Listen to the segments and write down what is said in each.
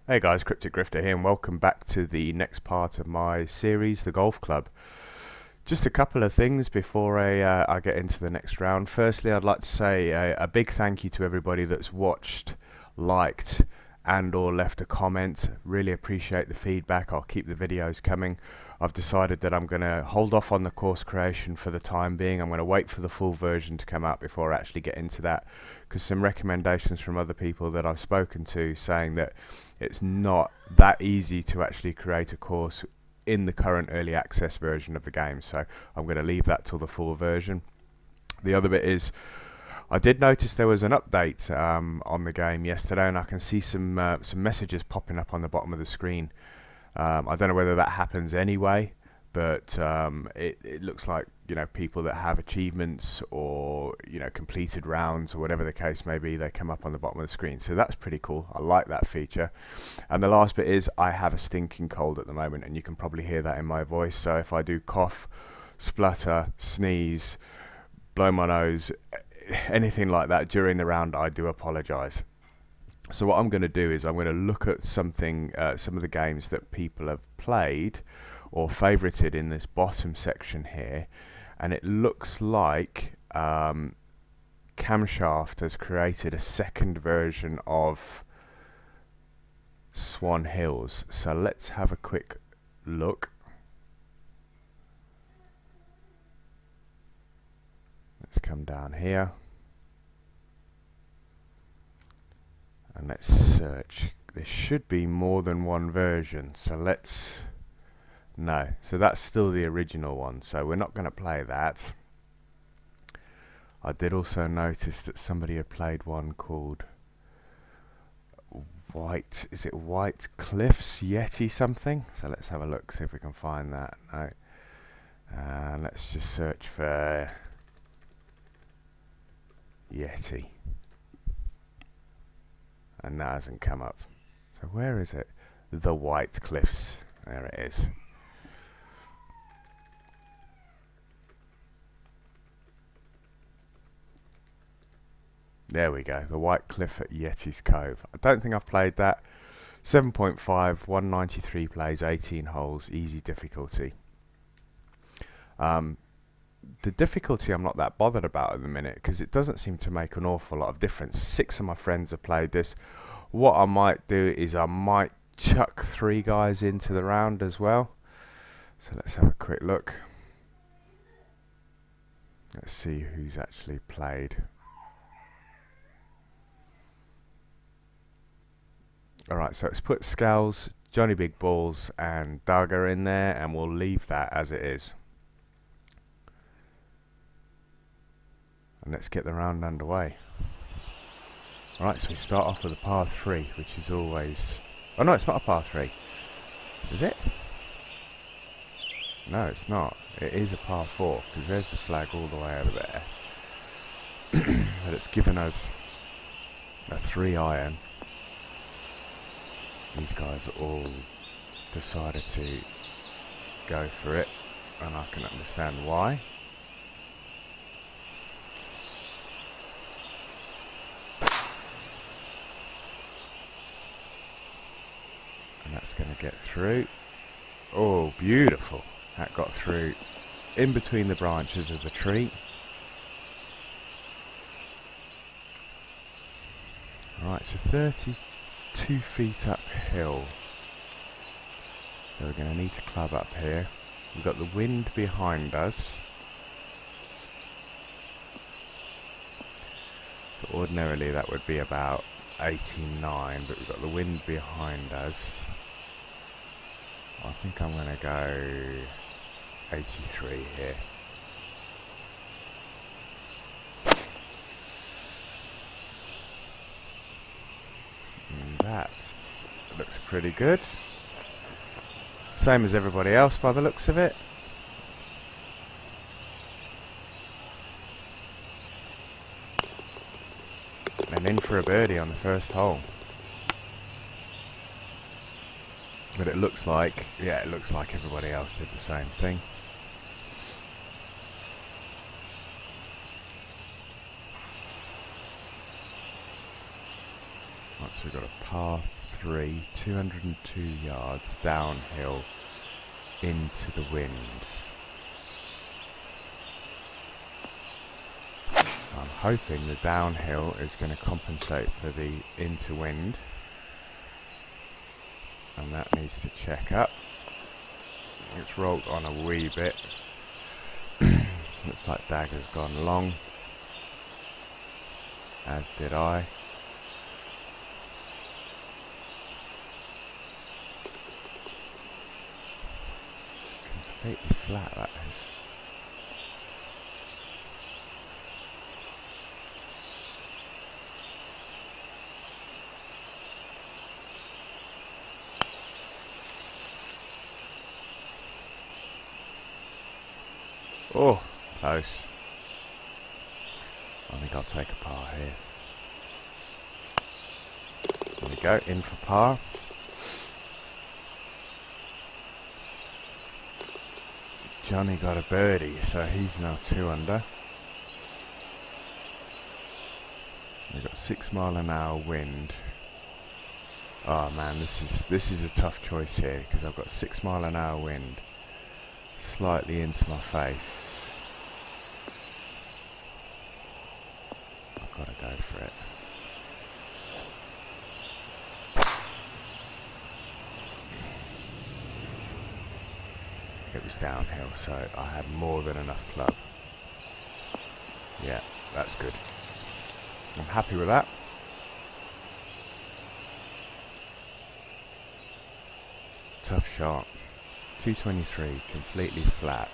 Hey guys, Cryptic Grifter here and welcome back to the next part of my series, the Golf Club. Just a couple of things before I get into the next round. Firstly, I'd like to say a big thank you to everybody that's watched, liked and or left a comment. Really appreciate the feedback. I'll keep the videos coming. I've decided that I'm going to hold off on the course creation for the time being. I'm going to wait for the full version to come out before I actually get into that, because some recommendations from other people that I've spoken to saying that it's not that easy to actually create a course in the current early access version of the game, so I'm going to leave that till the full version. The other bit is I did notice there was an update on the game yesterday, and I can see some messages popping up on the bottom of the screen. I don't know whether that happens anyway, but it looks like, you know, people that have achievements or, you know, completed rounds or whatever the case may be, they come up on the bottom of the screen. So that's pretty cool. I like that feature. And the last bit is I have a stinking cold at the moment, and you can probably hear that in my voice. So if I do cough, splutter, sneeze, blow my nose, anything like that during the round, I do apologize. So what I'm going to do is I'm going to look at something, some of the games that people have played or favorited in this bottom section here, and it looks like Camshaft has created a second version of Swan Hills. So let's have a quick look. Let's come down here and let's search. There should be more than one version, so let's... No, so that's still the original one, so we're not going to play that. I did also notice that somebody had played one called is it Whitecliffs Yeti something? So let's have a look, see if we can find that. No. Let's just search for Yeti. And that hasn't come up. So where is it? The Whitecliffs. There it is. There we go, the Whitecliff at Yeti's Cove. I don't think I've played that. 7.5, 193 plays, 18 holes, easy difficulty. The difficulty I'm not that bothered about at the minute, because it doesn't seem to make an awful lot of difference. 6 of my friends have played this. What I might do is I might chuck 3 guys into the round as well. So let's have a quick look. Let's see who's actually played. Alright, so let's put Scales, Johnny Big Balls and Dagger in there, and we'll leave that as it is. And let's get the round underway. Alright, so we start off with a par 3, which is always... Oh no, it's not a par 3. Is it? No, it's not. It is a par 4, because there's the flag all the way over there. But it's given us a 3 iron. These guys all decided to go for it, and I can understand why. And that's going to get through. Oh, beautiful. That got through in between the branches of the tree. Right, so 32 feet uphill. So we're going to need to club up here. We've got the wind behind us. So ordinarily that would be about 89, but we've got the wind behind us. I think I'm going to go 83 here. And that looks pretty good. Same as everybody else by the looks of it. And in for a birdie on the first hole. But it looks like, yeah, it looks like everybody else did the same thing. Right, so we've got a par 203, 202 yards downhill into the wind. I'm hoping the downhill is going to compensate for the into wind, and that needs to check up. It's rolled on a wee bit. Looks like Dagger's gone long, as did I. Completely flat, that is. Oh, close. I think I'll take a par here. There we go, in for par. Johnny got a birdie, so he's now 2 under. We've got 6 mile an hour wind. Oh man, this is a tough choice here because I've got 6 mile an hour wind slightly into my face. I've got to go for it. It was downhill, so I had more than enough club. Yeah, that's good. I'm happy with that. Tough shot. 223, completely flat.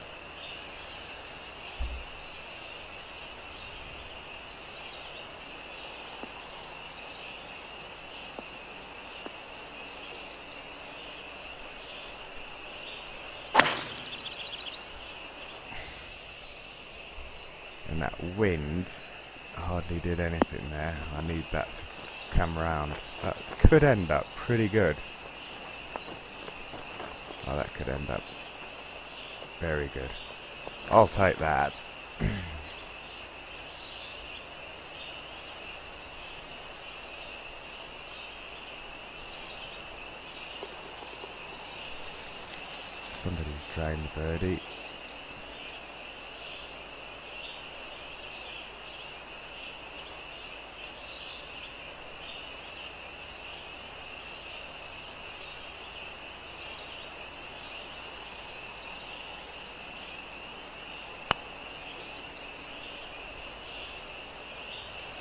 And that wind hardly did anything there. I need that to come round. That could end up pretty good. Oh, that could end up very good. I'll take that. Somebody's drained the birdie.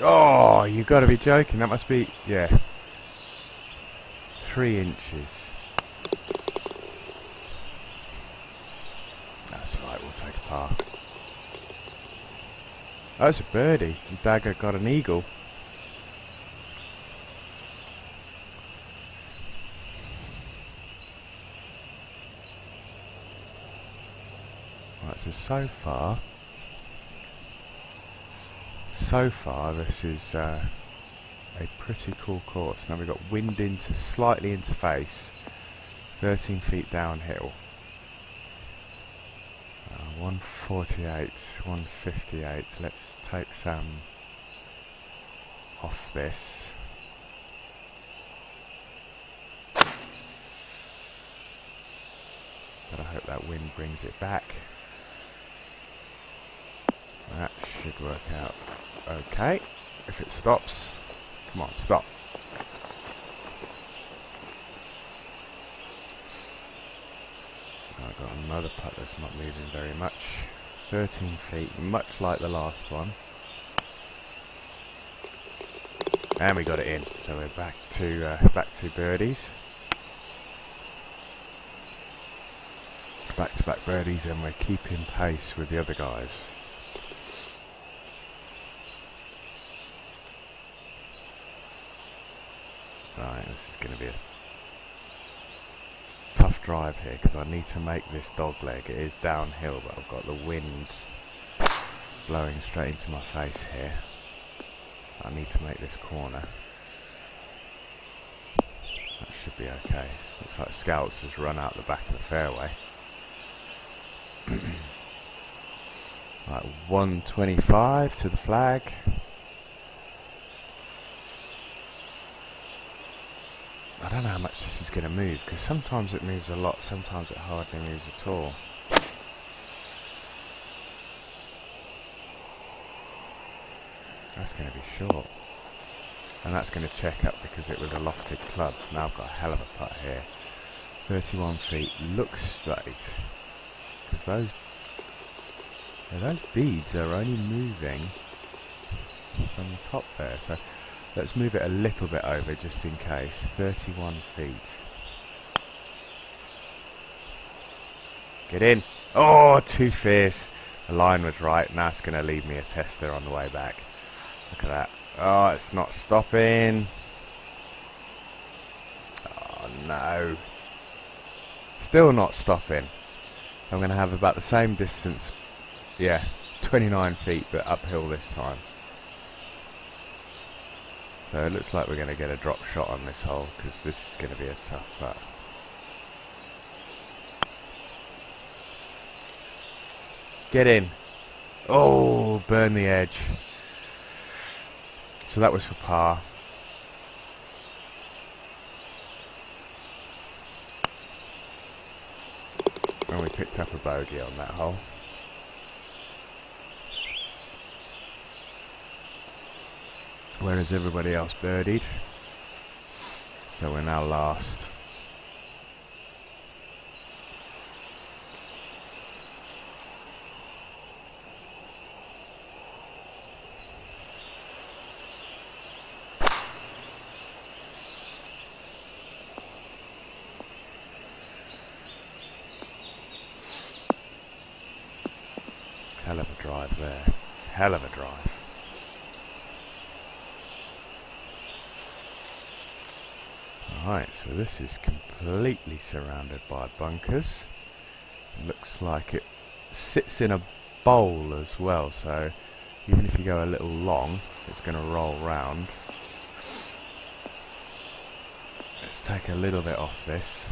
Oh, you got to be joking. That must be, yeah, 3 inches. That's alright, we'll take a par. That's a birdie. Dagger got an eagle. Right, so so far this is a pretty cool course. Now we've got wind slightly into face, 13 feet downhill. 148, 158. Let's take some off this. But I hope that wind brings it back. That should work out okay. If it stops, come on, stop. I've got another putt that's not moving very much. 13 feet, much like the last one. And we got it in, so we're back to birdies. Back-to-back birdies, and we're keeping pace with the other guys. Right, this is going to be a tough drive here because I need to make this dog leg. It is downhill, but I've got the wind blowing straight into my face here. I need to make this corner. That should be okay. Looks like Scouts has run out the back of the fairway. Right, 125 to the flag. I don't know how much this is going to move, because sometimes it moves a lot, sometimes it hardly moves at all. That's going to be short. And that's going to check up because it was a lofted club. Now I've got a hell of a putt here. 31 feet, looks straight. Because those beads are only moving from the top there. So let's move it a little bit over just in case. 31 feet. Get in. Oh, too fierce. The line was right. Now it's going to leave me a tester on the way back. Look at that. Oh, it's not stopping. Oh, no. Still not stopping. I'm going to have about the same distance. Yeah, 29 feet, but uphill this time. So it looks like we're going to get a drop shot on this hole, because this is going to be a tough putt. Get in. Oh, burn the edge. So that was for par. And we picked up a bogey on that hole. Whereas everybody else birdied. So we're now last. Hell of a drive there. Hell of a drive. Alright, so this is completely surrounded by bunkers. Looks like it sits in a bowl as well, so even if you go a little long, it's going to roll round. Let's take a little bit off this.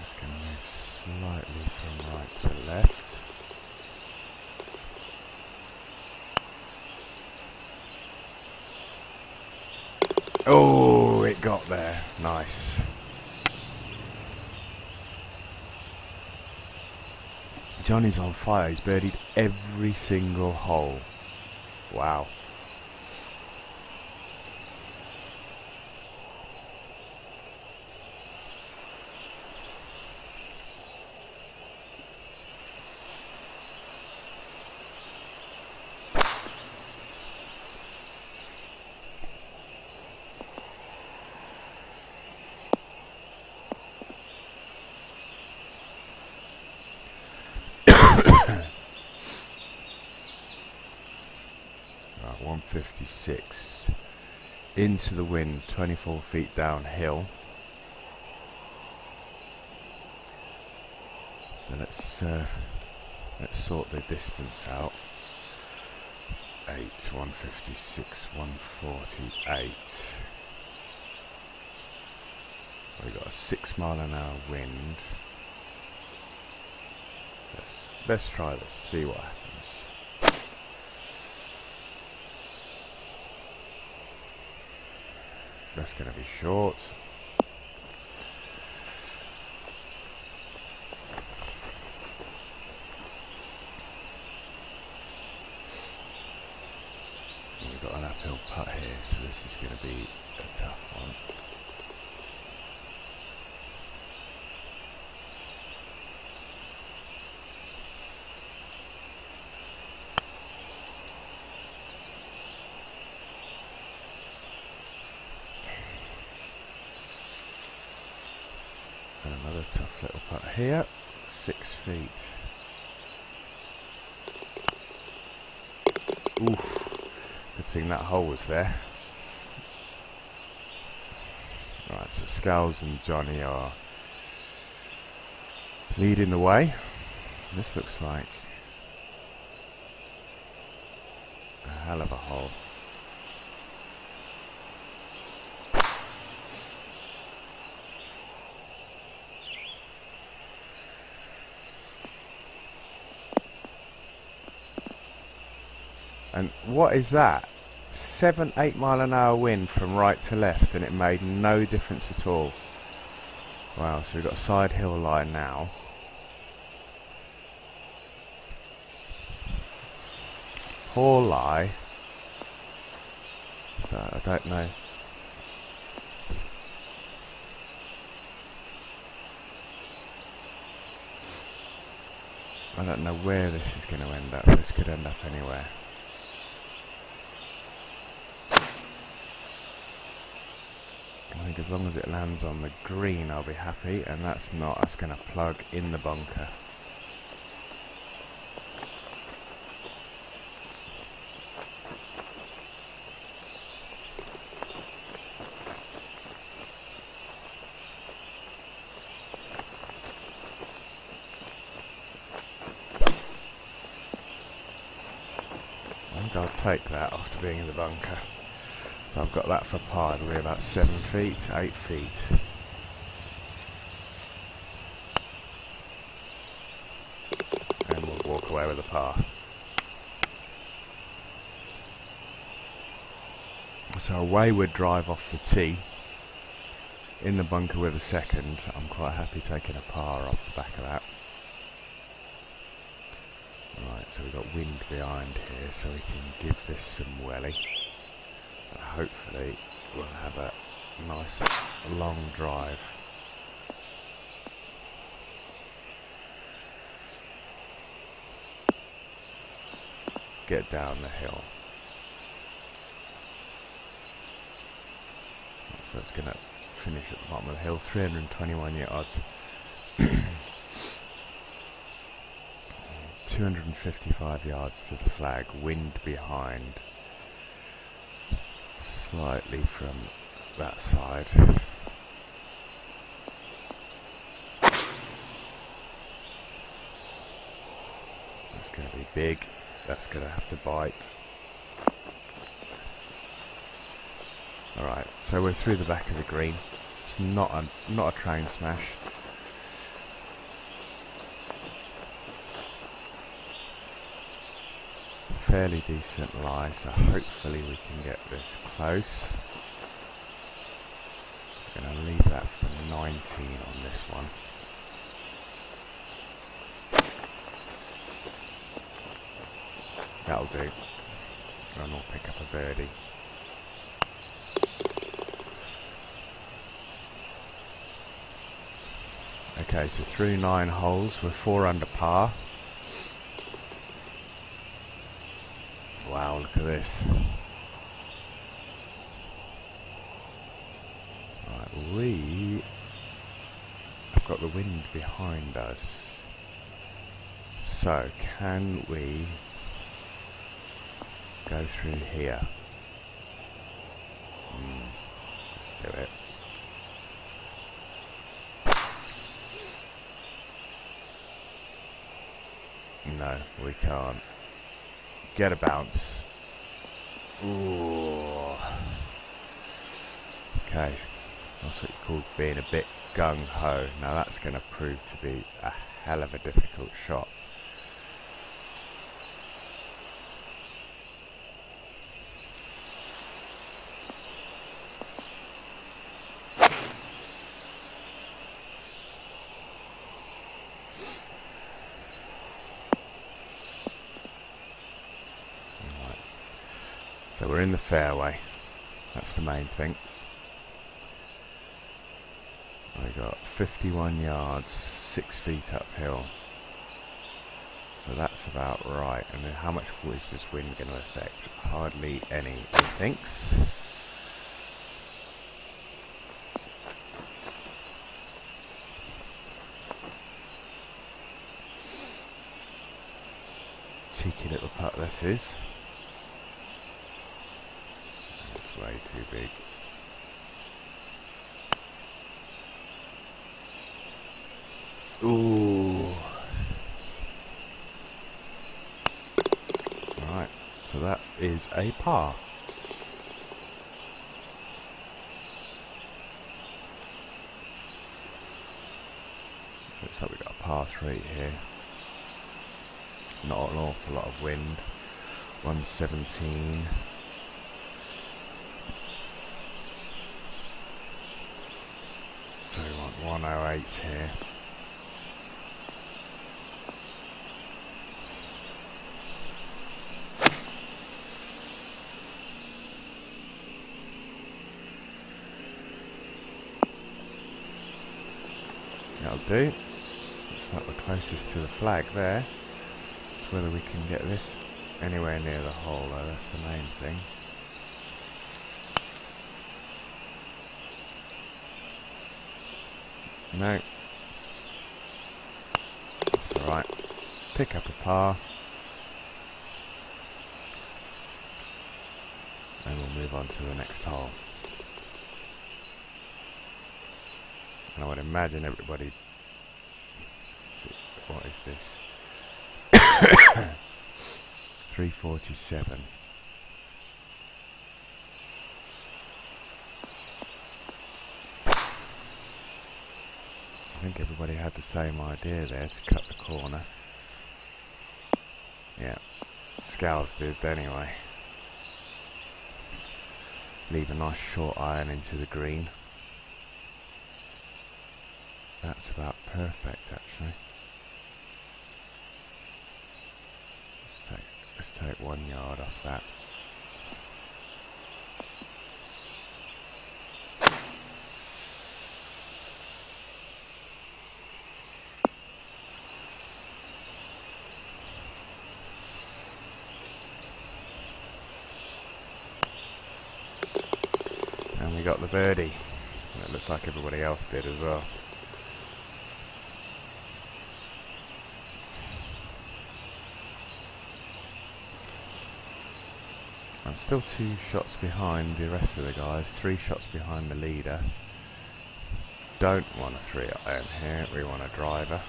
Just going to move slightly from right to left. Oh, it got there. Nice. Johnny's on fire. He's birdied every single hole. Wow. Right, 156 into the wind, 24 feet downhill. So let's sort the distance out. 156, 148. We got a 6 mile an hour wind. Let's try this, see what happens. That's going to be short. And we've got an uphill putt here, so this is going to be a tough one. And another tough little putt here, 6 feet. Oof, good thing that hole was there. Right, so Scales and Johnny are leading the way. This looks like hell of a hole. And what is that? 7-8 mile an hour wind from right to left, and it made no difference at all. Wow, so we've got a side hill line now. Poor lie. So, I don't know. I don't know where this is going to end up. This could end up anywhere. I think as long as it lands on the green, I'll be happy, and that's not. That's going to plug in the bunker. I think I'll take that after being in the bunker. So I've got that for par. It'll be about 7 feet, 8 feet. And we'll walk away with a par. So a wayward drive off the tee. In the bunker with a second. I'm quite happy taking a par off the back of that. Right, so we've got wind behind here, so we can give this some welly. And hopefully we'll have a nice long drive. Get down the hill. So it's going to finish at the bottom of the hill, 321 yards. 255 yards to the flag, wind behind. Slightly from that side. That's going to be big. That's going to have to bite. Alright, so we're through the back of the green. It's not a train smash. Fairly decent lie, so hopefully we can get this close. I'm going to leave that for 19 on this one. That'll do. And we'll pick up a birdie. Okay, so through 9 holes, we're 4 under par. Wow, look at this. Right, we have got the wind behind us. So, can we go through here? Let's do it. No, we can't. Get a bounce. Ooh. Okay, that's what you call being a bit gung-ho. Now that's going to prove to be a hell of a difficult shot. So we're in the fairway. That's the main thing. We got 51 yards, 6 feet uphill. So that's about right. And then how much is this wind going to affect? Hardly any, he thinks. Cheeky little putt this is. Way too big. Ooh. Alright, So that is a par. Looks like we've got a par 3 here. Not an awful lot of wind. 117. So we want 108 here. That'll do. Looks like we're closest to the flag there. It's whether we can get this anywhere near the hole though, that's the main thing. No. That's alright. Pick up a par. And we'll move on to the next hole. And I would imagine everybody... What is this? 347. I think everybody had the same idea there to cut the corner. Yeah, Scales did anyway. Leave a nice short iron into the green. That's about perfect actually. Let's take 1 yard off that. And we got the birdie. It looks like everybody else did as well. I'm still 2 shots behind the rest of the guys, 3 shots behind the leader. Don't want a 3-iron here, we want a driver.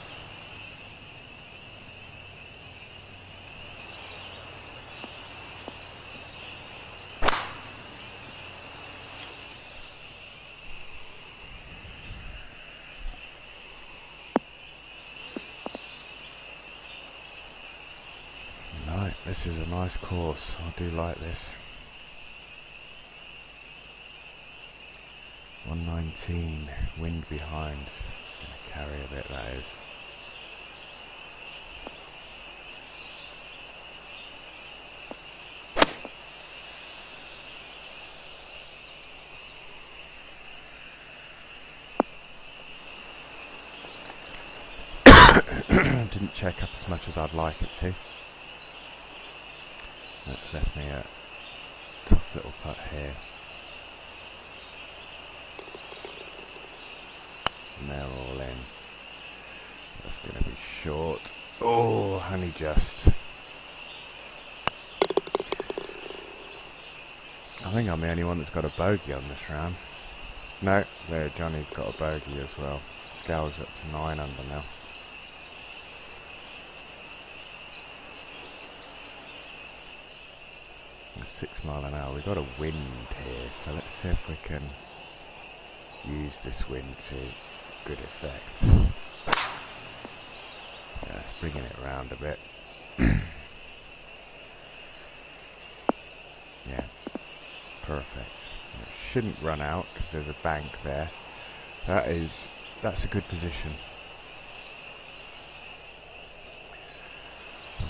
Right, this is a nice course, I do like this. 119, wind behind, it's going to carry a bit that is. Didn't check up as much as I'd like it to. That's left me a tough little putt here. And they're all in. That's going to be short. Oh, honey just. I think I'm the only one that's got a bogey on this round. No, there, Johnny's got a bogey as well. Scale's got to 9 under now. It's 6 mile an hour. We've got a wind here, so let's see if we can use this wind to good effect. Yeah, it's bringing it round a bit. Yeah, perfect. It shouldn't run out because there's a bank there. That's a good position.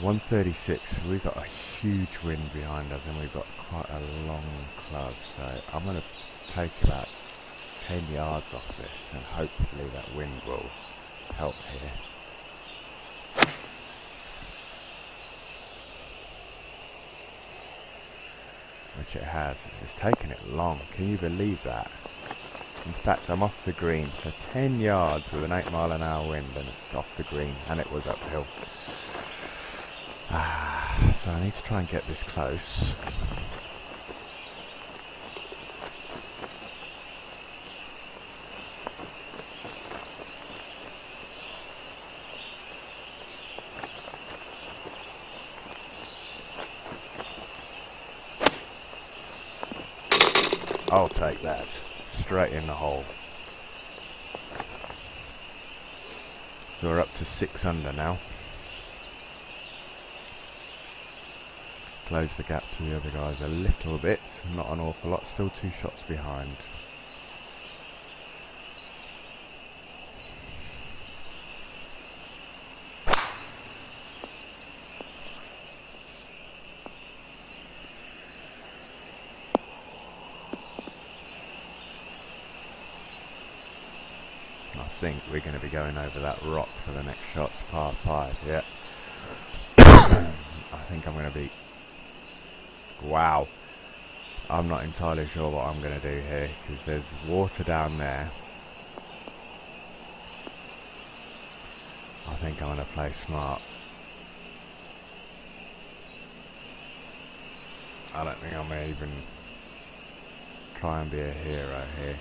136, we've got a huge wind behind us and we've got quite a long club, so I'm going to take about 10 yards off this and hopefully that wind will help here. Which it has. It's taken it long, can you believe that? In fact, I'm off the green, so 10 yards with an 8 mile an hour wind and it's off the green and it was uphill. So I need to try and get this close. I'll take that. Straight in the hole. So we're up to 6 under now. Close the gap to the other guys a little bit, not an awful lot, still 2 shots behind. I think we're going to be going over that rock for the next shots, par 5, yeah. I think I'm going to be... Wow. I'm not entirely sure what I'm going to do here, because there's water down there. I think I'm going to play smart. I don't think I'm going to even try and be a hero here.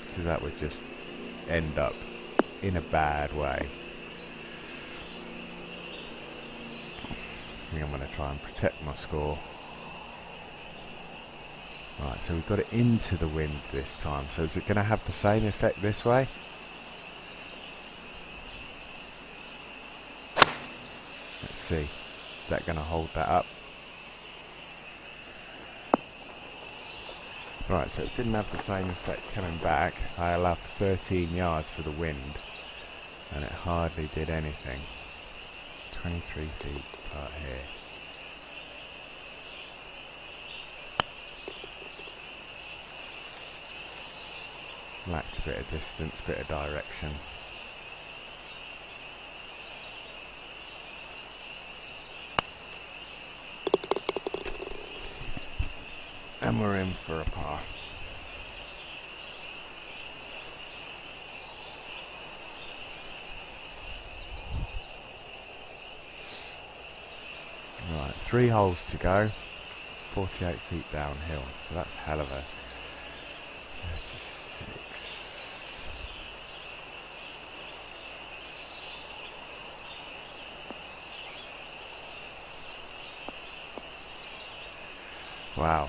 Because that would just end up in a bad way. I think I'm going to try and protect my score. Right, so we've got it into the wind this time. So is it going to have the same effect this way? Let's see. Is that going to hold that up? Right, so it didn't have the same effect coming back. I allowed for 13 yards for the wind, and it hardly did anything. 23 feet apart here. Lacked a bit of distance, bit of direction. And we're in for a par. Right, 3 holes to go. 48 feet downhill. So that's a hell of a 36. Wow.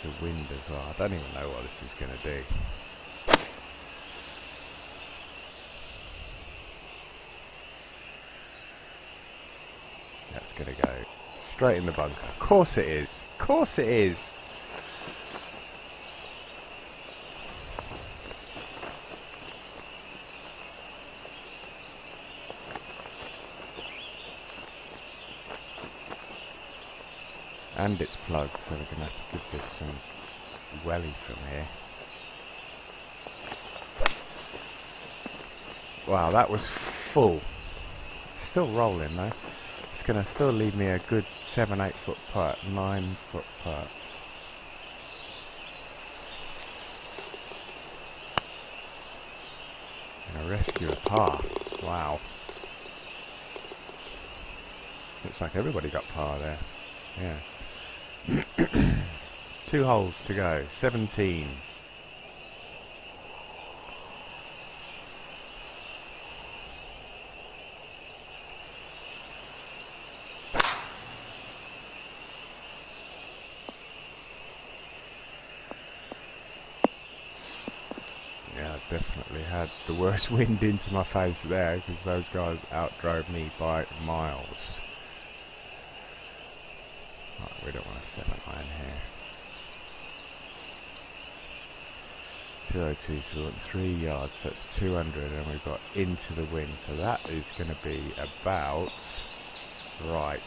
There's a wind as well. I don't even know what this is going to do. That's going to go straight in the bunker. Of course it is. Of course it is. And it's plugged, so we're going to have to give this some welly from here. Wow, that was full. Still rolling though. It's going to still leave me a good 7-8 foot putt, 9 foot putt. Gonna rescue a par. Wow. Looks like everybody got par there. Yeah. 2 holes to go. 17. Yeah, I definitely had the worst wind into my face there because those guys outdrove me by miles. Right, we don't want to 7 iron here. 202, so we want 3 yards, that's 200, and we've got into the wind, so that is going to be about right.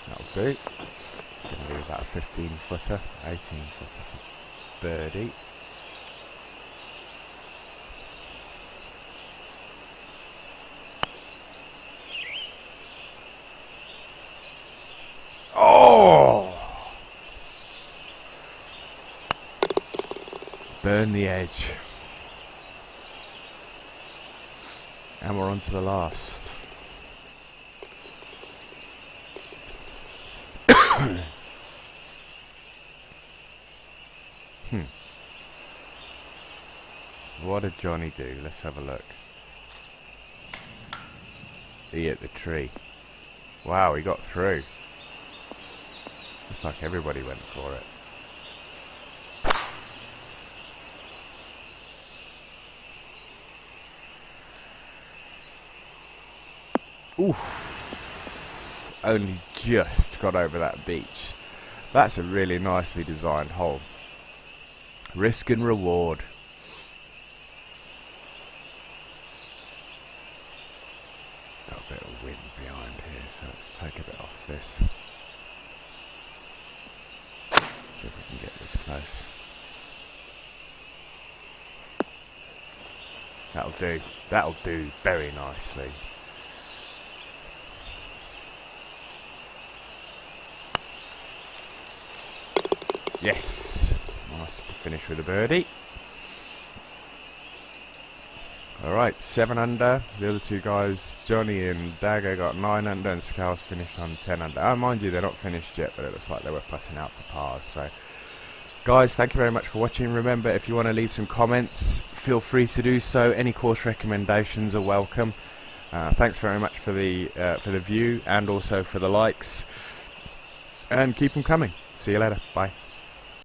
That'll do. It's going to be about a 15 footer, 18 footer for birdie. burn the edge. And we're on to the last. What did Johnny do? Let's have a look. He hit the tree. Wow, he got through. Looks like everybody went for it. Oof. Only just got over that beach. That's a really nicely designed hole. Risk and reward. Got a bit of wind behind here, so let's take a bit off this. See if we can get this close. That'll do. That'll do very nicely. Yes. Nice to finish with a birdie. Alright, 7 under. The other two guys, Johnny and Dagger, got 9 under, and Scales finished on 10 under. Oh, mind you, they're not finished yet, but it looks like they were putting out for pars. So, guys, thank you very much for watching. Remember, if you want to leave some comments, feel free to do so. Any course recommendations are welcome. Thanks very much for the view and also for the likes. And keep them coming. See you later. Bye.